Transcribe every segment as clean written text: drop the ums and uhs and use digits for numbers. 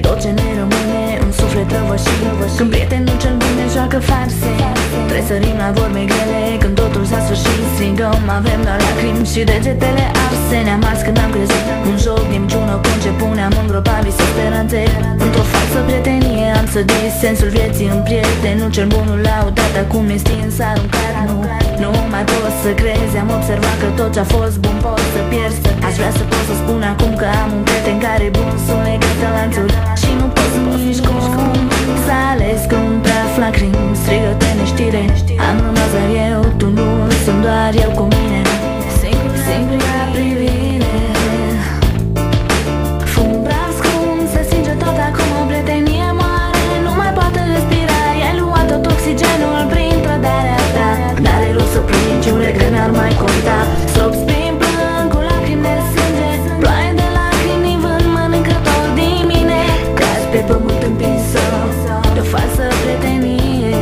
tot ce ne rămâne, un suflet răvășit. Când prietenul cel bine joacă farse, trebuie sărim la vorbe grele. Când totul s-a sfârșit, strigăm, avem doar lacrimi și degetele arse. Ne-am ars când am crezut un joc de minciună conceput. Ne-am îngropat vise, speranțe într-o falsă prietenie. Am sădit sensul vieții în prietenul cel bunul laudat, acum e stins, aruncat. Nu mai pot să crezi, am observat că tot ce-a fost bun pot să pierzi. Aș vrea să pot să spun acum că am un prieten care e bun. Sunt legată la lanțuri și nu pot să nici cum s-a ales că un praf lacrimi, strigă-te neștire. Am rămas doar eu, tu nu, sunt doar eu cu mine. Singura privire, fum praf scund, se stinge tot acum, o prietenie moare. Nu mai poate respira, i-ai luat tot oxigenul prin trădarea ta. N-are rost să plângi, un regret n-ar mai conta. Stop, spin, plâng cu lacrimi de sânge. Ploaie de lacrimi din vânt mănâncă tot din mine. Cazi pe pământ împinsă de o falsă prietenie.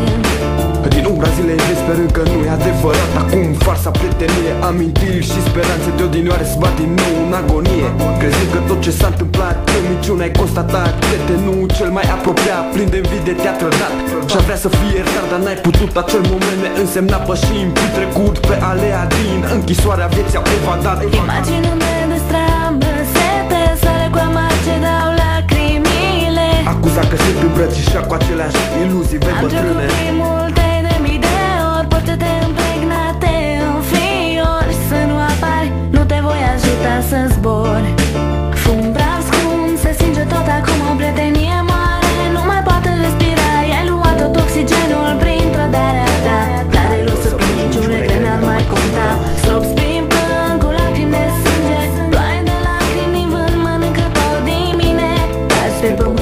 Din umbra zilei sperând că nu e adevărat. Acum farsa prietenie, amintiri și speranțe de odinioare se bat din nou în agonie. Crezând că tot ce s-a întâmplat e o minciună, ai constatat. Prietenul cel mai apropiat, plin de invidie, te-a trădat. Și-a vrea să fie iertat, dar n-ai putut. Acel moment ne însemna pășim fi trecut pe alea din închisoarea vieții au evadat. Imagine-ne de strambă, sete, sare cu amar ce dau lacrimile. Acuza că se îmbrățișa cu aceleași iluzii vei bătrâne. Am trecut multe de mii de ori, porțete impregnate în fiori. Să nu apari, nu te voi ajuta să zbori. Fum praf scund, se stinge tot acum, o prietenie moare. Nu mai poate respira, i-ai luat tot oxigenul prin trădarea ta. N-are rost să plângi, un regret n-ar mai conta. Stop, spin, plâng cu lacrimi de sânge. Ploaie de lacrimi din vânt mănâncă tot din mine. Cazi pe pământ